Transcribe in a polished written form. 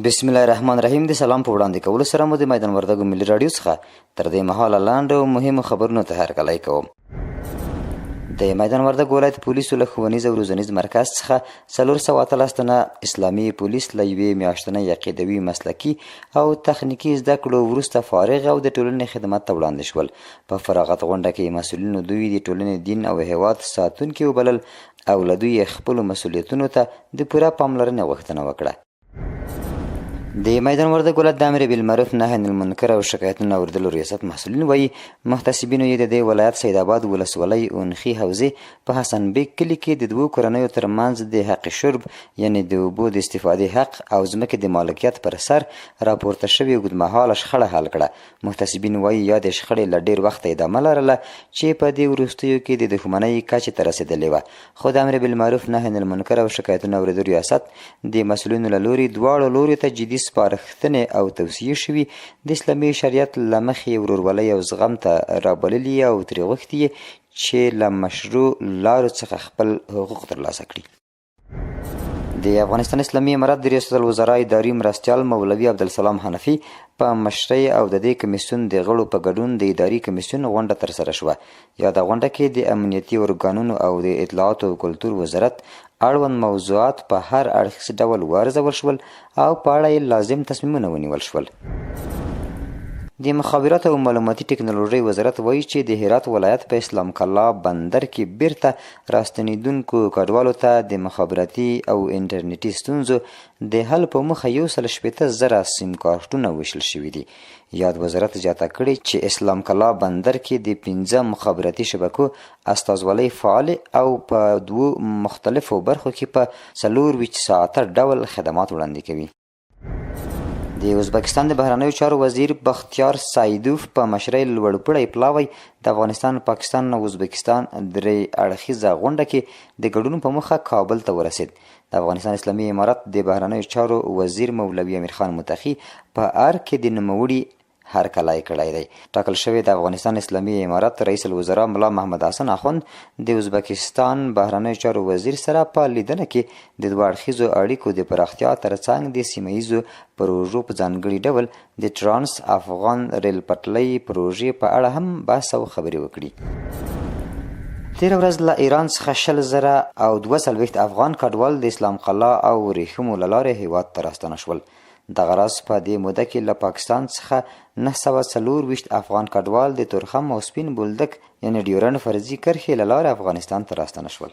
بسم الله الرحمن الرحیم. د سلام په وړاندې کولو سره مو د میدان وردګو ملي راډیو څخه تر دې مهاله لاندې او مهمو خبرونو ته هرکلی کوم. د میدان وردګ ولایت پولیسو له ښوونیز او روزنیز مرکز څخه 418 تنه اسلامي پولیس له یوې میاشتنۍ عقیدوي مسلکي او تخنیکي زده کړو وروسته فارغ او د ټولنې خدمت ته وړاندې شول. په فراغت غونډه کې مسؤلینو دوی د ټولنې دین او هیواد ساتونکي وبلل او له دوی خپلو مسؤلیتونو ته د پوره پاملرنې غوښتنه وکړه. د میدان وردګ ولایت د امر بالمعروف نهی عن المنکر او شکایتونو اوریدلو ریاست مسؤلین وایي محتسبینو یې د دې ولایت سید آباد ولسوالۍ اونخي حوزې په حسن بیگ کلي کې د دوو کورنیو ترمنځ د حق شرب یعنې د اوبو د استفادې حق او ځمکې د مالکیت پر سر راپورته شوې اوږدمهاله شخړه حل کړه. محتسبین وایي یادې شخړې له ډېر وخته ادامه لرله چې په دې وروستیو کې د دښمنۍ کچې ته رسېدلې وه، خو د امر بالمعروف نهی عن المنکر او شکایتونو اوریدلو ریاست د مسؤلینو له لوري دواړو لوري ته جدي سپارښتنې او توصیې شوي د اسلامي شریعت له مخې ورورولۍ او زغم ته رابللي او ترې غوښتي چې له مشروع لارو څخه خپل حقوق ترلاسه کړي. د افغانستان اسلامي امارت د ریاست الوزرا اداري مرستیال مولوي عبدالسلام حنفي په مشرۍ او د دې کمیسیون د غړو په ګډون د اداري کمیسیون غونډه ترسره شوه. یاده غونډه کې د امنیتي ارګانونو او د اطلاعاتو او کلتور وزارت اړوند موضوعات په هر اړخیز ډول وارزول شول او په اړه یې لازم تصمیمونه ونیول شول. د مخابراتو او معلوماتي ټکنالوژۍ وزارت وایي چې د هرات ولایت په اسلام کلا بندر کې بیرته راستنېدونکو کډوالو ته د مخابراتي او انټرنیټي ستونزو د حل په موخه 160,000 سیم کارتونه ویشل شوي دي. یاد وزارت زیاته کړې چې اسلام کلا بندر کې د 15 مخابراتي شبکو استازولۍ فعال او په 2 مختلفو برخو کې په 24 ساعته ډول خدمات وړاندې کوي. د ازبکستان د بهرنیو چارو وزیر بختیار سایدوف په مشرۍ لوړپوړی پلاوی د افغانستان، پاکستان او ازبکستان درې اړخیزه غونډه کې د ګډون په موخه کابل ته ورسید. د افغانستان اسلامي امارت د بهرنیو چارو وزیر مولوي امیر خان متقي په ار کې د نوموړي هرکلی کړی دی. ټاکل شوی د افغانستان اسلامي امارت رئیس الوزرا ملا محمد حسن اخوند د ازبکستان بهرنیو چارو وزیر سره په لیدنه کې د دوه اړخیزو اړیکو د پراختیا ترڅنګ د سیمه ییزو پروژو په ځانګړي ډول د ټرانس افغان ریل پټلۍ پروژې په اړه هم بحث او خبرې وکړي. تېره ورځ له ایران څخه 20,000 او 42 افغان کډوال د اسلام قلعه او ورېښمو له لارې هیواد ته راستنه شول. دغه راز په دې موده کې له پاکستان څخه 924 افغان کډوال د تورخم او سپین بولدک یعنې ډیورنډ فرضي کرښې له لارې افغانستان ته راستنه شول.